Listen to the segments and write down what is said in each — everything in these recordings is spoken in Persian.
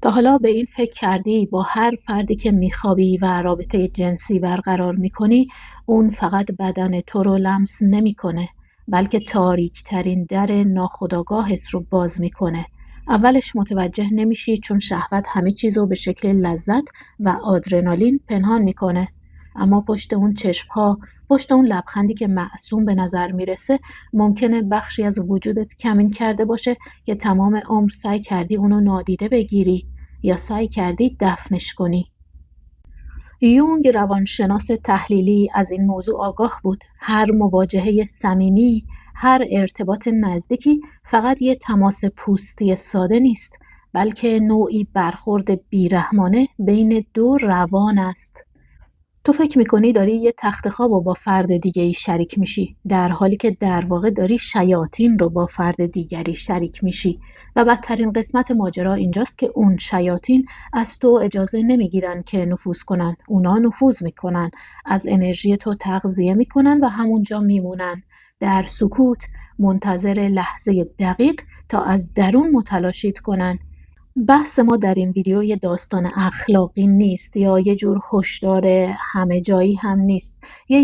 تا حالا به این فکر کردی با هر فردی که میخوابی و رابطه جنسی برقرار میکنی، اون فقط بدن تو رو لمس نمیکنه، بلکه تاریکترین در ناخودآگاهت رو باز میکنه. اولش متوجه نمیشی چون شهوت همه چیز رو به شکل لذت و آدرنالین پنهان میکنه. اما پشت اون چشمها، پشت اون لبخندی که معصوم به نظر میرسه، ممکنه بخشی از وجودت کمین کرده باشه که تمام عمر سعی کردی اونو نادیده بگیری یا سعی کردی دفنش کنی. یونگ روانشناس تحلیلی از این موضوع آگاه بود. هر مواجهه صمیمی، هر ارتباط نزدیکی فقط یه تماس پوستی ساده نیست، بلکه نوعی برخورد بیرحمانه بین دو روان است. تو فکر میکنی داری یه تخت خواب رو با فرد دیگری شریک میشی، در حالی که در واقع داری شیاطین رو با فرد دیگری شریک میشی. و بدترین قسمت ماجرا اینجاست که اون شیاطین از تو اجازه نمیگیرن که نفوذ کنن. اونا نفوذ میکنن، از انرژی تو تغذیه میکنن و همونجا میمونن، در سکوت، منتظر لحظه دقیق تا از درون متلاشیت کنن. بحث ما در این ویدیو یه داستان اخلاقی نیست یا یه جور هشدار همه جایی هم نیست. یه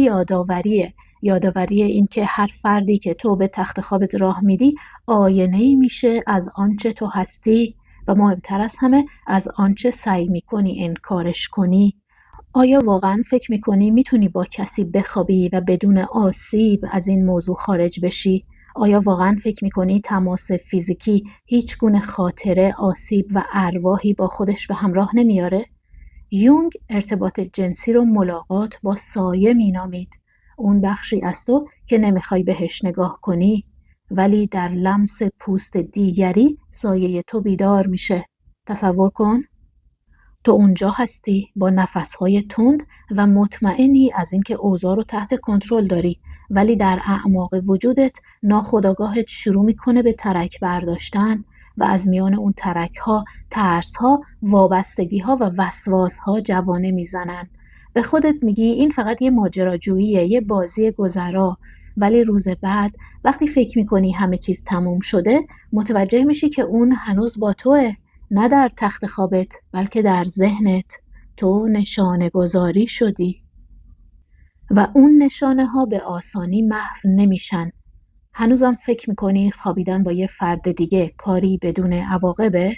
یادآوری این که هر فردی که تو به تخت خوابت راه میدی آینه‌ای میشه از آنچه تو هستی و مهمتر از همه از آنچه سعی میکنی انکارش کنی. آیا واقعا فکر میکنی میتونی با کسی بخوابی و بدون آسیب از این موضوع خارج بشی؟ آیا واقعا فکر میکنی تماس فیزیکی هیچ گونه خاطره، آسیب و ارواحی با خودش به همراه نمیاره؟ یونگ ارتباط جنسی رو ملاقات با سایه مینامید. اون بخشی از تو که نمیخوای بهش نگاه کنی، ولی در لمس پوست دیگری سایه تو بیدار میشه. تصور کن تو اونجا هستی با نفسهای تند و مطمئنی از اینکه اوضاع رو تحت کنترل داری، ولی در اعماق وجودت ناخودآگاهت شروع میکنه به ترک برداشتن و از میان اون ترک‌ها، ترس‌ها، وابستگی‌ها و وسواس‌ها جوانه میزنن. به خودت میگی این فقط یه ماجراجوییه، یه بازی گذرا، ولی روز بعد وقتی فکر میکنی همه چیز تموم شده، متوجه میشی که اون هنوز با توه. نه در تخت خوابت، بلکه در ذهنت. تو نشانه گذاری شدی و اون نشانه ها به آسانی محو نمیشن. هنوزم فکر میکنی خوابیدن با یه فرد دیگه کاری بدون عواقبه؟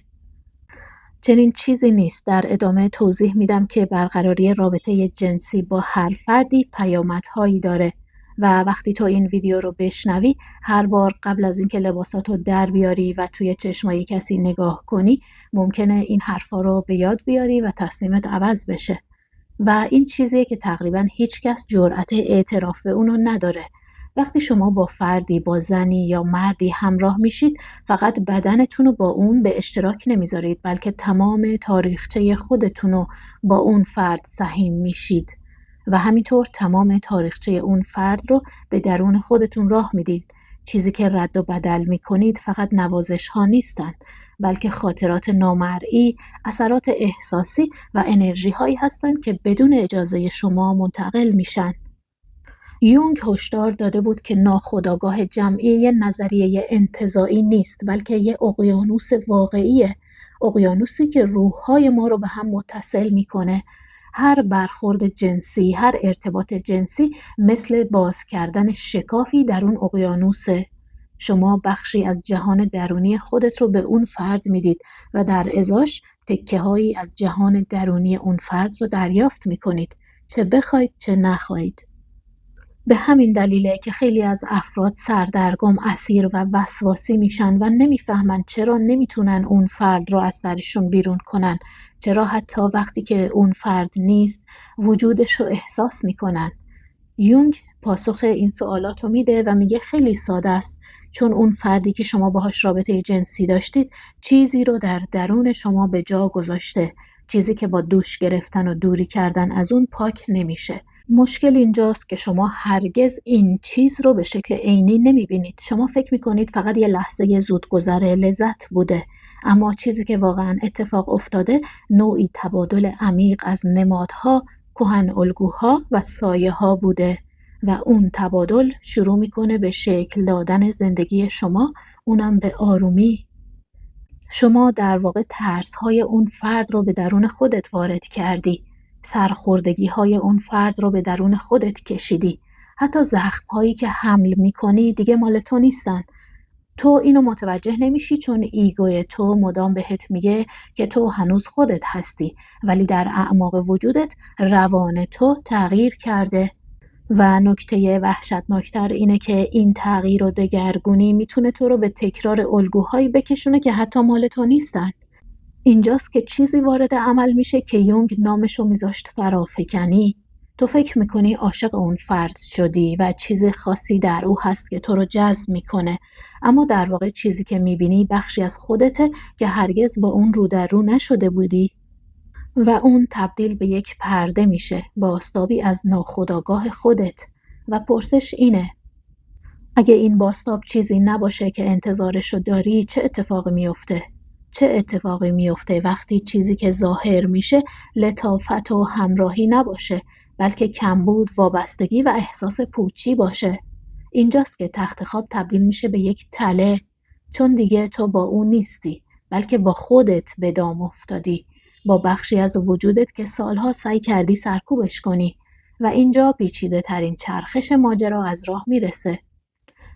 چنین چیزی نیست. در ادامه توضیح میدم که برقراری رابطه جنسی با هر فردی پیامدهایی داره و وقتی تو این ویدیو رو بشنوی، هر بار قبل از اینکه لباساتو در بیاری و توی چشمای کسی نگاه کنی، ممکنه این حرفا رو به یاد بیاری و تصمیمت عوض بشه. و این چیزیه که تقریبا هیچ کس جرأت اعتراف به اونو نداره. وقتی شما با فردی، با زنی یا مردی همراه میشید، فقط بدنتون رو با اون به اشتراک نمیذارید، بلکه تمام تاریخچه خودتون رو با اون فرد سهیم میشید و همینطور تمام تاریخچه اون فرد رو به درون خودتون راه میدید. چیزی که رد و بدل میکنید فقط نوازش ها نیستند، بلکه خاطرات نامرئی، اثرات احساسی و انرژی هایی هستند که بدون اجازه شما منتقل میشن. یونگ هشدار داده بود که ناخودآگاه جمعی یه نظریه انتزاعی نیست، بلکه یه اقیانوس واقعیه. اقیانوسی که روح‌های ما رو به هم متصل میکنه. هر برخورد جنسی، هر ارتباط جنسی مثل باز کردن شکافی در اون اقیانوسه. شما بخشی از جهان درونی خودت رو به اون فرد میدید و در ازاش تکه‌هایی از جهان درونی اون فرد رو دریافت میکنید، چه بخواید چه نخواید. به همین دلیله که خیلی از افراد سردرگم، اسیر و وسواسی میشن و نمیفهمن چرا نمیتونن اون فرد رو از سرشون بیرون کنن، چرا حتی وقتی که اون فرد نیست وجودش رو احساس میکنن. یونگ پاسخ این سوالات رو میده و میگه خیلی ساده است، چون اون فردی که شما باهاش رابطه جنسی داشتید چیزی رو در درون شما به جا گذاشته، چیزی که با دوش گرفتن و دوری کردن از اون پاک نمیشه. مشکل اینجاست که شما هرگز این چیز رو به شکل عینی نمیبینید. شما فکر میکنید فقط یه لحظه زودگذر لذت بوده، اما چیزی که واقعا اتفاق افتاده نوعی تبادل عمیق از نمادها، کهن الگوها و سایه ها بوده و اون تبادل شروع میکنه به شکل دادن زندگی شما، اونم به آرومی. شما در واقع ترس‌های اون فرد رو به درون خودت وارد کردی، سرخوردگی‌های اون فرد رو به درون خودت کشیدی. حتی زخم‌هایی که حمل می‌کنی دیگه مال تو نیستن. تو اینو متوجه نمیشی چون ایگوی تو مدام بهت میگه که تو هنوز خودت هستی، ولی در اعماق وجودت روان تو تغییر کرده. و نکته وحشتناکتر اینه که این تغییر و دگرگونی میتونه تو رو به تکرار الگوهایی بکشونه که حتی مال تو نیستن. اینجاست که چیزی وارد عمل میشه که یونگ نامشو میذاشت فرافکنی. تو فکر میکنی عاشق اون فرد شدی و چیز خاصی در او هست که تو رو جذب میکنه، اما در واقع چیزی که میبینی بخشی از خودته که هرگز با اون رو در رو نشده بودی. و اون تبدیل به یک پرده میشه، بازتابی از ناخودآگاه خودت. و پرسش اینه: اگه این بازتاب چیزی نباشه که انتظارشو داری، چه اتفاقی میفته؟ چه اتفاقی میفته وقتی چیزی که ظاهر میشه لطافت و همراهی نباشه، بلکه کمبود، وابستگی و احساس پوچی باشه؟ اینجاست که تخت خواب تبدیل میشه به یک تله، چون دیگه تو با اون نیستی، بلکه با خودت به دام افتادی، با بخشی از وجودت که سالها سعی کردی سرکوبش کنی. و اینجا پیچیده ترین چرخش ماجرا از راه میرسه.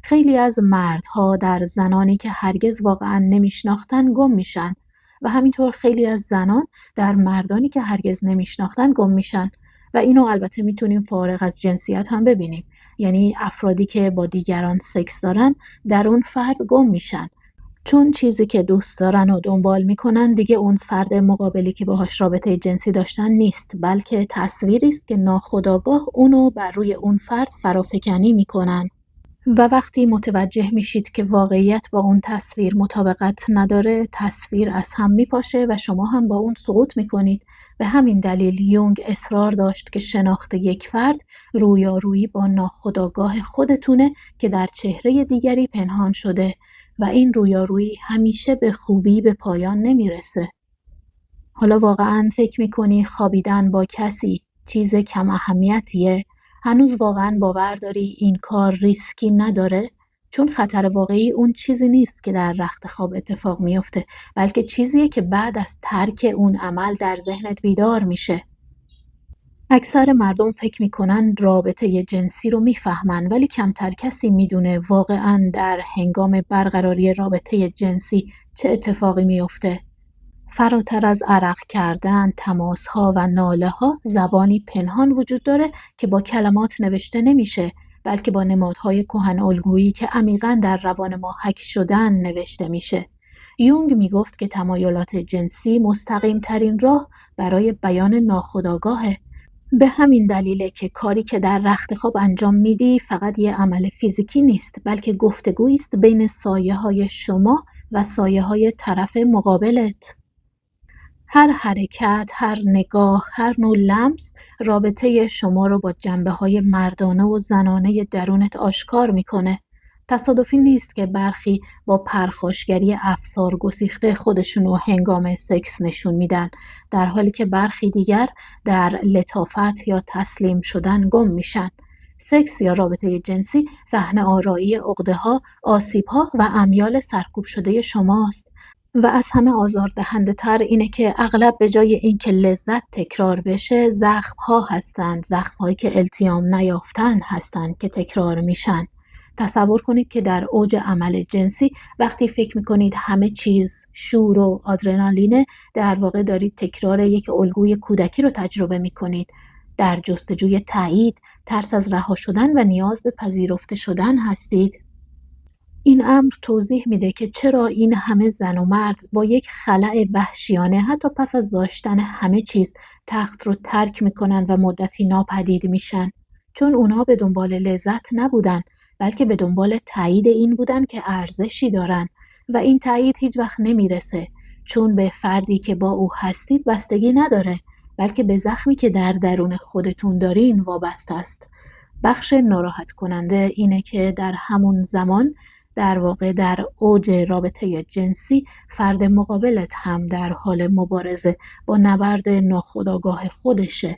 خیلی از مردها در زنانی که هرگز واقعا نمیشناختن گم میشن و همینطور خیلی از زنان در مردانی که هرگز نمیشناختن گم میشن. و اینو البته میتونیم فارغ از جنسیت هم ببینیم، یعنی افرادی که با دیگران سکس دارن در اون فرد گم میشن، چون چیزی که دوست دارن و دنبال میکنن دیگه اون فرد مقابلی که باهاش رابطه جنسی داشتن نیست، بلکه تصویری است که ناخودآگاه اونو بر روی اون فرد فرافکنی میکنن. و وقتی متوجه میشید که واقعیت با اون تصویر مطابقت نداره، تصویر از هم میپاشه و شما هم با اون سقوط میکنید. به همین دلیل یونگ اصرار داشت که شناخت یک فرد رویارویی با ناخودآگاه خودتونه که در چهره دیگری پنهان شده و این رویارویی همیشه به خوبی به پایان نمیرسه. حالا واقعاً فکر میکنی خوابیدن با کسی چیز کم اهمیتیه؟ هنوز واقعاً باور داری این کار ریسکی نداره؟ چون خطر واقعی اون چیزی نیست که در رخت خواب اتفاق میفته، بلکه چیزیه که بعد از ترک اون عمل در ذهنت بیدار میشه. اکثر مردم فکر میکنن رابطه جنسی رو میفهمن، ولی کمتر کسی میدونه واقعاً در هنگام برقراری رابطه جنسی چه اتفاقی میفته. فراتر از عرق کردن، تماس‌ها و ناله‌ها، زبانی پنهان وجود داره که با کلمات نوشته نمیشه، بلکه با نمادهای کهن‌الگویی که عمیقاً در روان ما حک شدن نوشته میشه. یونگ میگفت که تمایلات جنسی مستقیم‌ترین راه برای بیان ناخودآگاهه. به همین دلیله که کاری که در رخت خواب انجام میدی فقط یه عمل فیزیکی نیست، بلکه گفتگویی است بین سایه‌های شما و سایه‌های طرف مقابلت. هر حرکت، هر نگاه، هر نوع لمس رابطه شما رو با جنبه‌های مردانه و زنانه درونت آشکار میکنه. تصادفی نیست که برخی با پرخاشگری افسار گسیخته خودشونو هنگام سکس نشون میدن، در حالی که برخی دیگر در لطافت یا تسلیم شدن گم میشن. سکس یا رابطه جنسی صحنه‌آرایی عقده‌ها، آسیب‌ها و امیال سرکوب شده شماست. و از همه آزاردهنده تر اینه که اغلب به جای اینکه لذت تکرار بشه، زخم‌ها هستند، زخم‌هایی که التیام نیافتن هستند که تکرار میشن. تصور کنید که در اوج عمل جنسی وقتی فکر میکنید همه چیز شور و آدرنالینه، در واقع دارید تکرار یک الگوی کودکی رو تجربه میکنید. در جستجوی تایید، ترس از رها شدن و نیاز به پذیرفته شدن هستید. این امر توضیح میده که چرا این همه زن و مرد با یک خلأ وحشیانه حتی پس از داشتن همه چیز تخت رو ترک میکنن و مدتی ناپدید میشن. چون اونها به دنبال لذت نبودن، بلکه به دنبال تایید این بودن که ارزشی دارن و این تایید هیچ وقت نمیرسه، چون به فردی که با او هستید بستگی نداره، بلکه به زخمی که در درون خودتون دارین وابسته است. بخش ناراحت کننده اینه که در همون زمان، در واقع در اوج رابطه جنسی، فرد مقابلت هم در حال مبارزه با نبرد ناخودآگاه خودشه.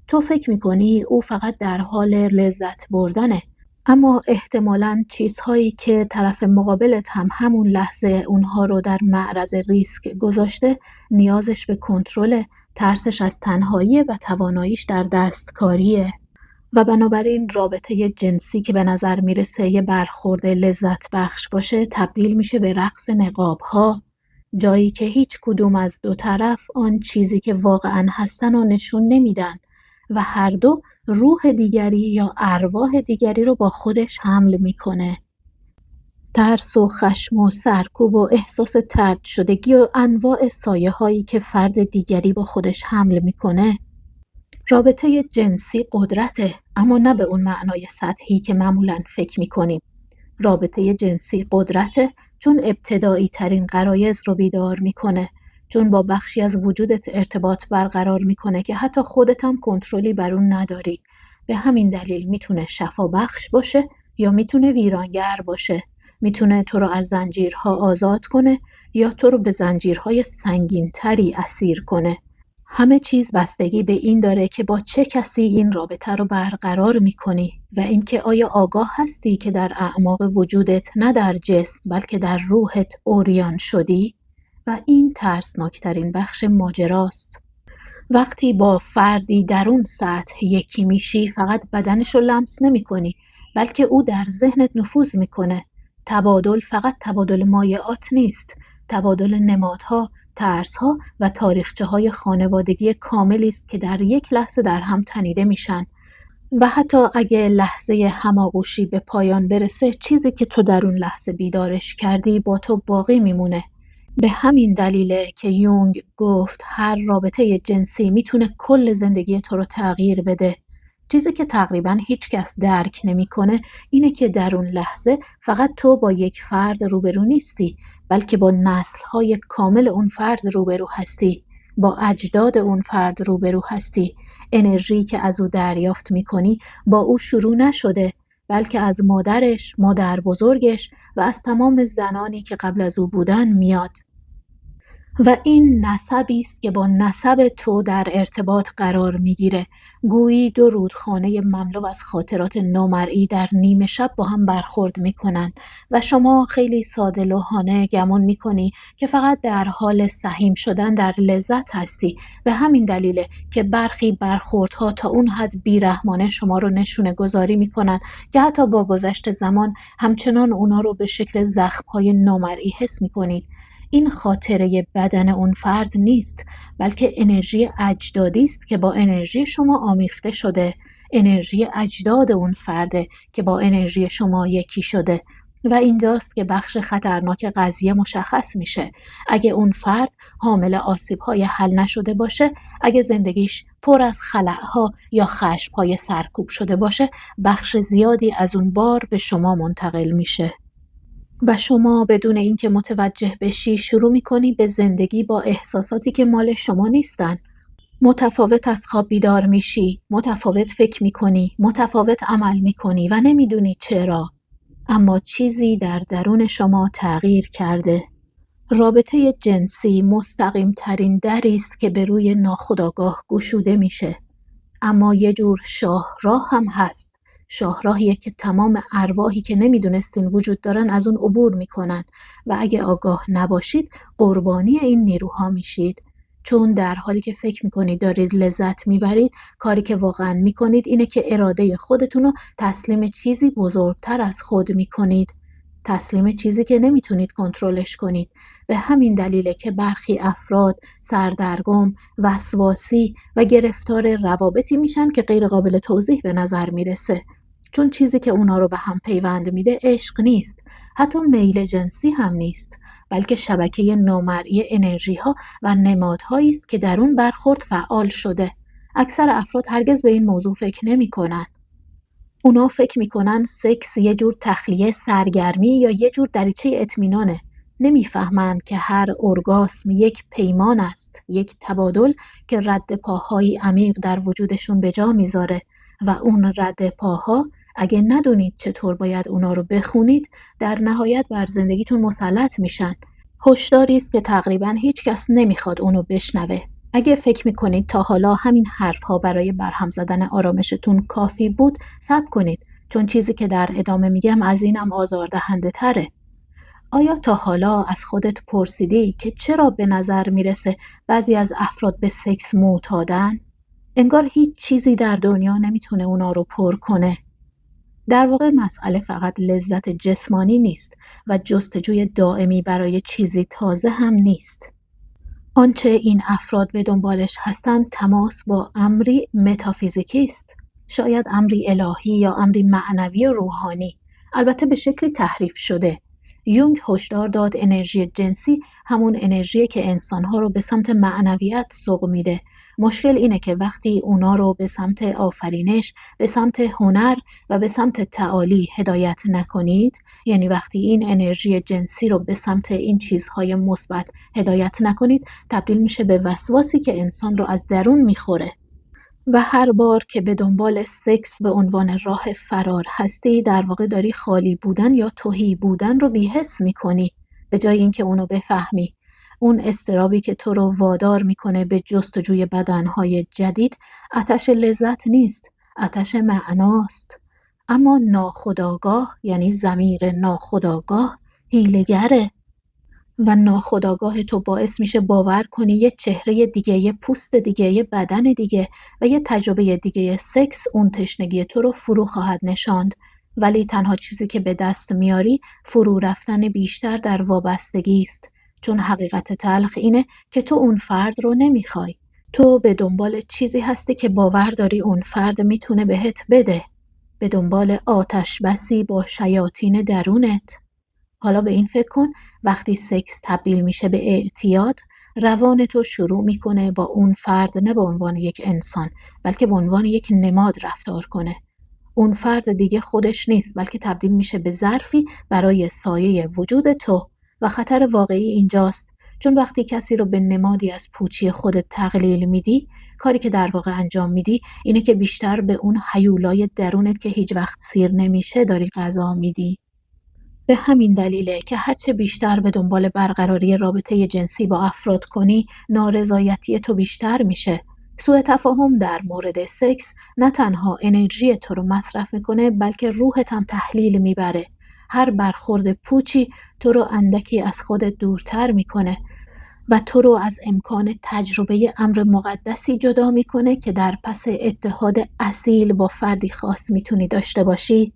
تو فکر میکنی او فقط در حال لذت بردنه، اما احتمالاً چیزهایی که طرف مقابلت هم همون لحظه اونها رو در معرض ریسک گذاشته، نیازش به کنترل، ترسش از تنهایی و تواناییش در دستکاریه. و بنابراین رابطه جنسی که به نظر میرسه یه برخورد لذت بخش باشه، تبدیل میشه به رقص نقاب‌ها، جایی که هیچ کدوم از دو طرف آن چیزی که واقعاً هستن رو نشون نمیدن و هر دو روح دیگری یا ارواح دیگری رو با خودش حمل میکنه. ترس و خشم و سرکوب و احساس طرد شدگی و انواع سایه هایی که فرد دیگری با خودش حمل میکنه. رابطه جنسی قدرته، اما نه به اون معنای سطحی که معمولاً فکر میکنیم. رابطه جنسی قدرته چون ابتدایی ترین غرایز رو بیدار میکنه، چون با بخشی از وجودت ارتباط برقرار میکنه که حتی خودت هم کنترلی بر اون نداری. به همین دلیل میتونه شفا بخش باشه یا میتونه ویرانگر باشه. میتونه تو رو از زنجیرها آزاد کنه یا تو رو به زنجیرهای سنگین‌تری اسیر کنه. همه چیز بستگی به این داره که با چه کسی این رابطه رو برقرار میکنی و اینکه آیا آگاه هستی که در اعماق وجودت نه در جسم بلکه در روحت عریان شدی. و این ترسناکترین بخش ماجراست. وقتی با فردی در اون سطح یکی میشی، فقط بدنش رو لمس نمی کنی بلکه او در ذهنت نفوذ میکنه. تبادل فقط تبادل مایعات نیست، تبادل نمادها، ترسها و تاریخچه‌های خانوادگی کاملی است که در یک لحظه در هم تنیده میشن. و حتی اگه لحظه هماغوشی به پایان برسه، چیزی که تو در اون لحظه بیدارش کردی با تو باقی میمونه. به همین دلیله که یونگ گفت هر رابطه جنسی میتونه کل زندگی تو رو تغییر بده. چیزی که تقریباً هیچ کس درک نمیکنه اینه که در اون لحظه فقط تو با یک فرد روبرو نیستی، بلکه با نسل‌های کامل اون فرد روبرو هستی، با اجداد اون فرد روبرو هستی. انرژی که از او دریافت میکنی با او شروع نشده، بلکه از مادرش، مادر بزرگش و از تمام زنانی که قبل از او بودن میاد. و این نسبی است که با نسب تو در ارتباط قرار میگیره. گویی دو رودخانه مملو از خاطرات نامرئی در نیمه شب با هم برخورد میکنن و شما خیلی ساده لوحانه گمان میکنی که فقط در حال سهیم شدن در لذت هستی. به همین دلیله که برخی برخوردها تا اون حد بیرحمانه شما رو نشونه گذاری میکنن که حتی با گذشت زمان همچنان اونا رو به شکل زخم‌های نامرئی حس میکنید. این خاطره بدن اون فرد نیست، بلکه انرژی اجدادی است که با انرژی شما آمیخته شده. انرژی اجداد اون فرده که با انرژی شما یکی شده. و اینجاست که بخش خطرناک قضیه مشخص میشه. اگه اون فرد حامل آسیب‌های حل نشده باشه، اگه زندگیش پر از خلأها یا خشم‌های سرکوب شده باشه، بخش زیادی از اون بار به شما منتقل میشه. و شما بدون اینکه متوجه بشی شروع می‌کنی به زندگی با احساساتی که مال شما نیستن. متفاوت از خواب بیدار میشی، متفاوت فکر می‌کنی، متفاوت عمل می‌کنی و نمی‌دونی چرا. اما چیزی در درون شما تغییر کرده. رابطه جنسی مستقیم‌ترین دری است که به روی ناخودآگاه گشوده میشه. اما یه جور شاهراه هم هست. شاهراهیه که تمام ارواحی که نمیدونستین وجود دارن از اون عبور میکنن و اگه آگاه نباشید قربانی این نیروها میشید. چون در حالی که فکر میکنید دارید لذت میبرید، کاری که واقعا میکنید اینه که اراده خودتون رو تسلیم چیزی بزرگتر از خود میکنید. تسلیم چیزی که نمیتونید کنترلش کنید. به همین دلیله که برخی افراد سردرگم، وسواسی و گرفتار روابطی میشن که غیر قابل توضیح به نظر میرسه. چون چیزی که اونا رو به هم پیوند میده عشق نیست، حتی میل جنسی هم نیست، بلکه شبکه نامرئی انرژی ها و نمادهایی است که در اون برخورد فعال شده. اکثر افراد هرگز به این موضوع فکر نمی کنن. اونا فکر میکنن سکس یه جور تخلیه سرگرمی یا یه جور دریچه اطمینانه. نمیفهمند که هر ارگاسم یک پیمان است، یک تبادل که رد پاهایی عمیق در وجودشون به جا میذاره و اون رد پاها اگه ندونید چطور باید اونا رو بخونید، در نهایت بر زندگیتون مسلط میشن. هشداری است که تقریباً هیچ کس نمیخواد اونو بشنوه. اگه فکر میکنید تا حالا همین حرفها برای برهم زدن آرامشتون کافی بود، صبر کنید. چون چیزی که در ادامه میگم از اینم آزاردهنده تره. آیا تا حالا از خودت پرسیدی که چرا به نظر میرسه بعضی از افراد به سکس معتادن؟ انگار هیچ چیزی در دنیا نمیتونه اونا رو پر کنه. در واقع مسئله فقط لذت جسمانی نیست و جستجوی دائمی برای چیزی تازه هم نیست. آنچه این افراد به دنبالش هستند تماس با امری متافیزیکی است. شاید امری الهی یا امری معنوی و روحانی، البته به شکلی تحریف شده. یونگ هشدار داد انرژی جنسی همون انرژیه که انسانها رو به سمت معنویت سوق میده. مشکل اینه که وقتی اونا رو به سمت آفرینش، به سمت هنر و به سمت تعالی هدایت نکنید، یعنی وقتی این انرژی جنسی رو به سمت این چیزهای مثبت هدایت نکنید، تبدیل میشه به وسواسی که انسان رو از درون میخوره. و هر بار که به دنبال سکس به عنوان راه فرار هستی، در واقع داری خالی بودن یا تهی بودن رو بی‌حس میکنی، به جای اینکه اونو بفهمی. اون اضطرابی که تو رو وادار میکنه به جستجوی بدنهای جدید، آتش لذت نیست، آتش معناست. اما ناخودآگاه، یعنی ضمیر ناخودآگاه، حیله‌گره. و ناخودآگاه تو باعث میشه باور کنی یه چهره دیگه، یه پوست دیگه، یه بدن دیگه و یه تجربه دیگه سکس اون تشنگی تو رو فرو خواهد نشاند. ولی تنها چیزی که به دست میاری فرو رفتن بیشتر در وابستگی است. چون حقیقت تلخ اینه که تو اون فرد رو نمیخوای. تو به دنبال چیزی هستی که باور داری اون فرد میتونه بهت بده. به دنبال آتش بسی با شیاطین درونت. حالا به این فکر کن، وقتی سکس تبدیل میشه به اعتیاد، روان تو شروع میکنه با اون فرد نه به عنوان یک انسان، بلکه به عنوان یک نماد رفتار کنه. اون فرد دیگه خودش نیست، بلکه تبدیل میشه به ظرفی برای سایه وجود تو. و خطر واقعی اینجاست، چون وقتی کسی رو به نمادی از پوچی خودت تقلیل میدی، کاری که در واقع انجام میدی اینه که بیشتر به اون هیولای درونت که هیچ وقت سیر نمیشه داری غذا میدی. به همین دلیله که هرچه بیشتر به دنبال برقراری رابطه جنسی با افراد کنی، نارضایتی تو بیشتر میشه. سوء تفاهم در مورد سکس نه تنها انرژی تو رو مصرف میکنه، بلکه روحت هم تحلیل میبره. هر برخورد پوچی تو رو اندکی از خودت دورتر میکنه و تو رو از امکان تجربه امر مقدسی جدا میکنه که در پس اتحاد اصیل با فردی خاص میتونی داشته باشی.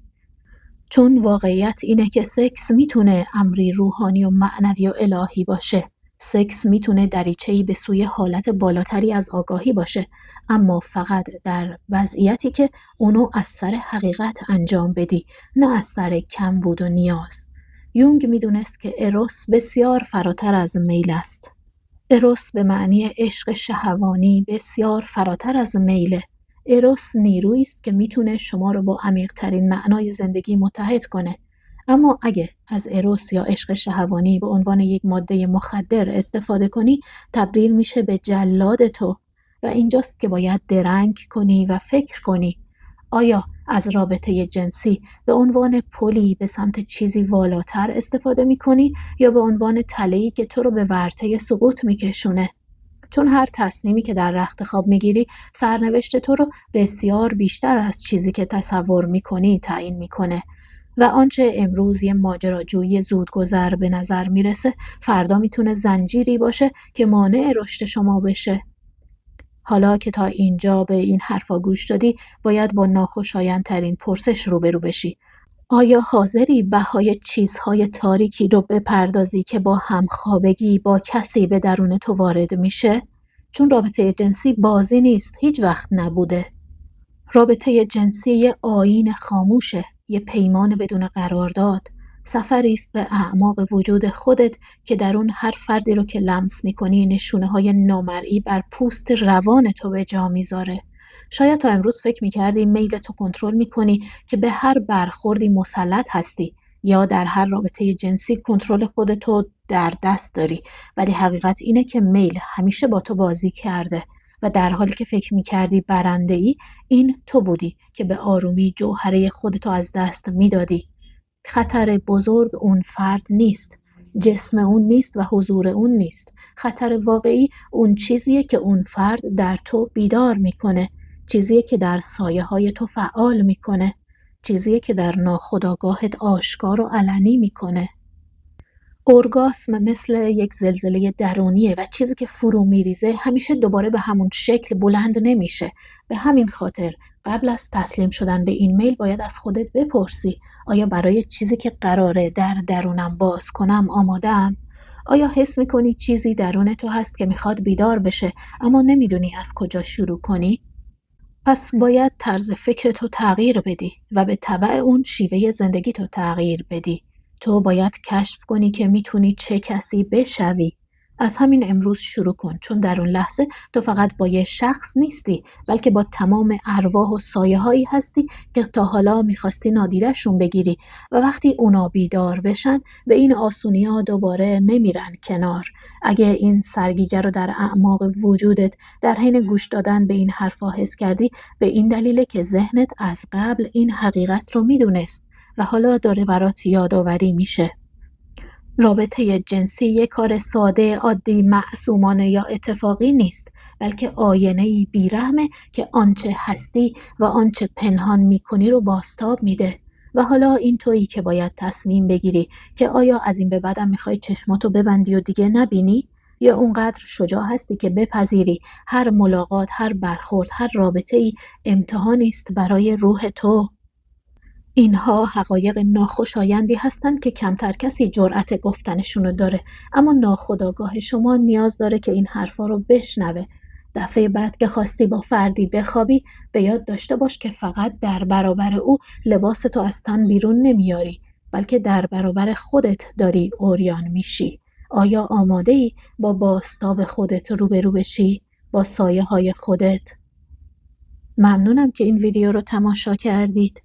چون واقعیت اینه که سکس میتونه امری روحانی و معنوی و الهی باشه. سکس میتونه دریچه‌ای به سوی حالت بالاتری از آگاهی باشه، اما فقط در وضعیتی که اونو از سر حقیقت انجام بدی، نه از سر کمبود و نیاز. یونگ میدونست که اروس بسیار فراتر از میل است. اروس به معنی عشق شهوانی بسیار فراتر از میله. اروس نیرویی است که میتونه شما رو با عمیق‌ترین معنای زندگی متحد کنه. اما اگه از اروس یا عشق شهوانی به عنوان یک ماده مخدر استفاده کنی، تبدیل میشه به جلاد تو. و اینجاست که باید درنگ کنی و فکر کنی. آیا از رابطه جنسی به عنوان پلی به سمت چیزی والاتر استفاده میکنی یا به عنوان تله‌ای که تو رو به ورطه سقوط میکشونه؟ چون هر تصمیمی که در رخت خواب میگیری سرنوشت تو رو بسیار بیشتر از چیزی که تصور میکنی تعیین میکنه. و آنچه امروز یه ماجراجویی زودگذر به نظر میرسه، فردا میتونه زنجیری باشه که مانع رشد شما بشه. حالا که تا اینجا به این حرفا گوش دادی، باید با ناخوشایندترین پرسش روبرو بشی. آیا حاضری بهای چیزهای تاریکی رو بپردازی که با همخوابگی با کسی به درون تو وارد میشه؟ چون رابطه جنسی بازی نیست، هیچ وقت نبوده. رابطه جنسی یه آیین خاموشه، یه پیمان بدون قرارداد. سفری است به اعماق وجود خودت که در اون هر فردی رو که لمس میکنی نشونه‌های نامرئی بر پوست روان تو به جا میذاره. شاید تا امروز فکر میکردی میلتو کنترل میکنی، که به هر برخوردی مسلط هستی، یا در هر رابطه جنسی کنترل خودتو در دست داری. ولی حقیقت اینه که میل همیشه با تو بازی کرده و در حالی که فکر میکردی برنده‌ای، این تو بودی که به آرومی جوهره خودتو از دست میدادی. خطر بزرگ اون فرد نیست، جسم اون نیست و حضور اون نیست. خطر واقعی اون چیزیه که اون فرد در تو بیدار میکنه، چیزیه که در سایه های تو فعال میکنه، چیزیه که در ناخودآگاهت آشکار و علنی میکنه. اورگاسم مثل یک زلزله درونیه و چیزی که فرو میریزه همیشه دوباره به همون شکل بلند نمیشه. به همین خاطر قبل از تسلیم شدن به این میل باید از خودت بپرسی آیا برای چیزی که قراره در درونم باز کنم آماده‌ام؟ آیا حس میکنی چیزی درون تو هست که میخواد بیدار بشه اما نمیدونی از کجا شروع کنی؟ پس باید طرز فکرتو تغییر بدی و به تبع اون شیوه زندگیتو تغییر بدی. تو باید کشف کنی که میتونی چه کسی بشوی. از همین امروز شروع کن، چون در اون لحظه تو فقط با یه شخص نیستی بلکه با تمام ارواح و سایه هایی هستی که تا حالا میخواستی نادیدشون بگیری و وقتی اونا بیدار بشن به این آسونی ها دوباره نمیرن کنار. اگه این سرگیجه رو در اعماق وجودت در حین گوش دادن به این حرفا حس کردی، به این دلیله که ذهنت از قبل این حقیقت رو میدونست و حالا داره برات یادآوری میشه. رابطه جنسی یک کار ساده، عادی، معصومانه یا اتفاقی نیست، بلکه آینه‌ای بیرحمه که آنچه هستی و آنچه پنهان میکنی رو بازتاب میده. و حالا این تویی که باید تصمیم بگیری که آیا از این به بعدم میخوای چشماتو ببندی و دیگه نبینی؟ یا اونقدر شجاع هستی که بپذیری هر ملاقات، هر برخورد، هر رابطه‌ای امتحانی است برای روح تو. اینها حقایق ناخوشایندی هستند که کمتر کسی جرأت گفتنشونو داره، اما ناخودآگاه شما نیاز داره که این حرفا رو بشنوه. دفعه بعد که خواستی با فردی بخوابی، به یاد داشته باش که فقط در برابر او لباس تو از تن بیرون نمیاری، بلکه در برابر خودت داری عریان میشی. آیا آماده‌ای با بازتاب خودت روبرو بشی؟ با سایه های خودت؟ ممنونم که این ویدیو رو تماشا کردید.